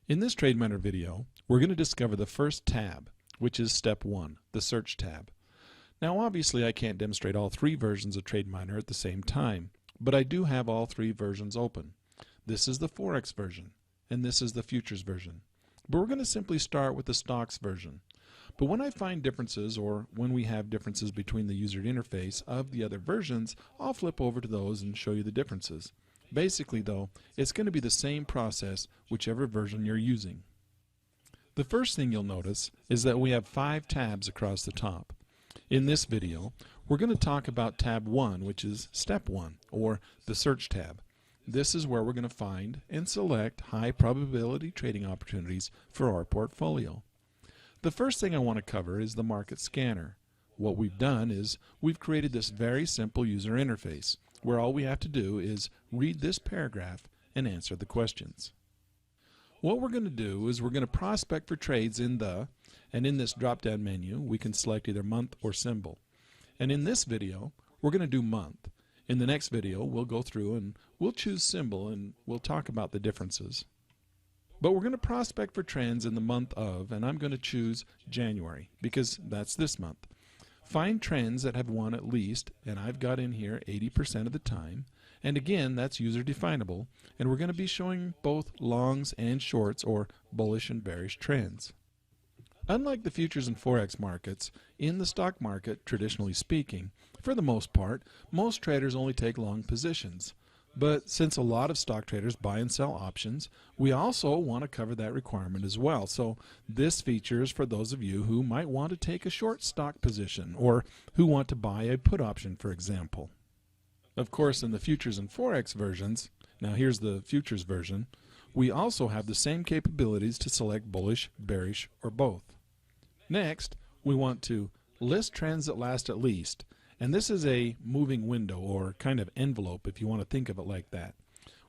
In this TradeMiner video, we're going to discover the first tab, which is step 1, the search tab. Now obviously I can't demonstrate all three versions of TradeMiner at the same time, but I do have all three versions open. This is the Forex version, and this is the futures version. But we're going to simply start with the stocks version. But when I find differences, or when we have differences between the user interface of the other versions, I'll flip over to those and show you the differences. Basically though, it's going to be the same process whichever version you're using. The first thing you'll notice is that we have 5 tabs across the top. In this video, we're going to talk about tab 1, which is step 1, or the search tab. This is where we're going to find and select high probability trading opportunities for our portfolio. The first thing I want to cover is the market scanner. What we've done is we've created this very simple user interface where all we have to do is read this paragraph and answer the questions. What we're going to do is we're going to prospect for trades in the, and in this drop-down menu we can select either month or symbol. And in this video we're going to do month. In the next video we'll go through and we'll choose symbol and we'll talk about the differences. But we're going to prospect for trends in the month of, and I'm going to choose January because that's this month. Find trends that have won at least, and I've got in here 80% of the time, and again that's user definable, and we're going to be showing both longs and shorts, or bullish and bearish trends. Unlike the futures and forex markets, in the stock market, traditionally speaking, for the most part, most traders only take long positions. But since a lot of stock traders buy and sell options, we also want to cover that requirement as well. So this feature is for those of you who might want to take a short stock position or who want to buy a put option, for example. Of course, in the futures and forex versions, now here's the futures version, we also have the same capabilities to select bullish, bearish, or both. Next, we want to list trends that last at least. And this is a moving window, or kind of envelope if you want to think of it like that.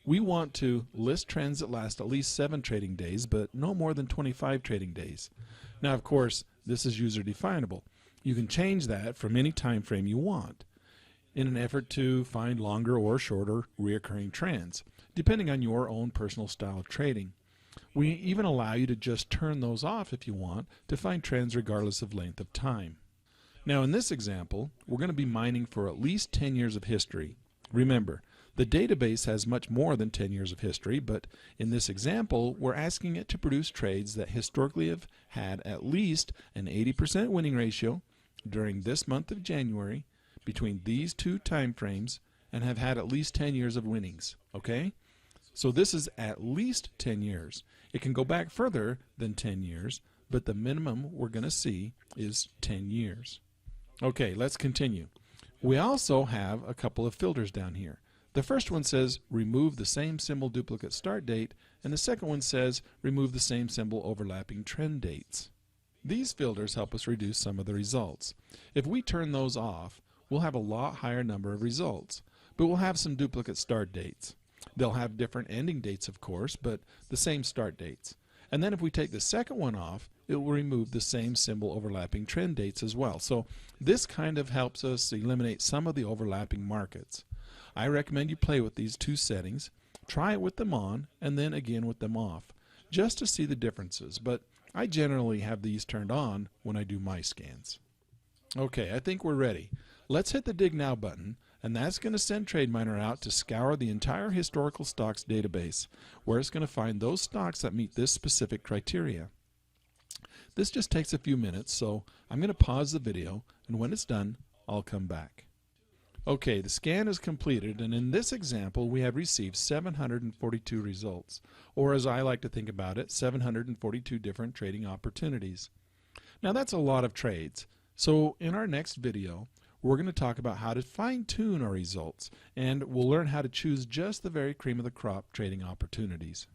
We want to list trends that last at least 7 trading days, but no more than 25 trading days. Now of course this is user definable. You can change that from any time frame you want in an effort to find longer or shorter reoccurring trends, depending on your own personal style of trading. We even allow you to just turn those off if you want to find trends regardless of length of time. Now in this example, we're going to be mining for at least 10 years of history. Remember, the database has much more than 10 years of history, but in this example, we're asking it to produce trades that historically have had at least an 80% winning ratio during this month of January between these two time frames and have had at least 10 years of winnings. Okay? So this is at least 10 years. It can go back further than 10 years, but the minimum we're going to see is 10 years. Okay, let's continue. We also have a couple of filters down here. The first one says remove the same symbol duplicate start date, and the second one says remove the same symbol overlapping trend dates. These filters help us reduce some of the results. If we turn those off, we'll have a lot higher number of results, but we'll have some duplicate start dates. They'll have different ending dates, of course, but the same start dates. And then if we take the second one off, it will remove the same symbol overlapping trend dates as well. So this kind of helps us eliminate some of the overlapping markets. I recommend you play with these two settings, try it with them on, and then again with them off, just to see the differences. But I generally have these turned on when I do my scans. Okay, I think we're ready. Let's hit the Dig Now button, and that's going to send TradeMiner out to scour the entire historical stocks database, where it's going to find those stocks that meet this specific criteria. This just takes a few minutes, so I'm going to pause the video, and when it's done, I'll come back. Okay, the scan is completed, and in this example we have received 742 results, or as I like to think about it, 742 different trading opportunities. Now that's a lot of trades, so in our next video we're going to talk about how to fine-tune our results, and we'll learn how to choose just the very cream of the crop trading opportunities.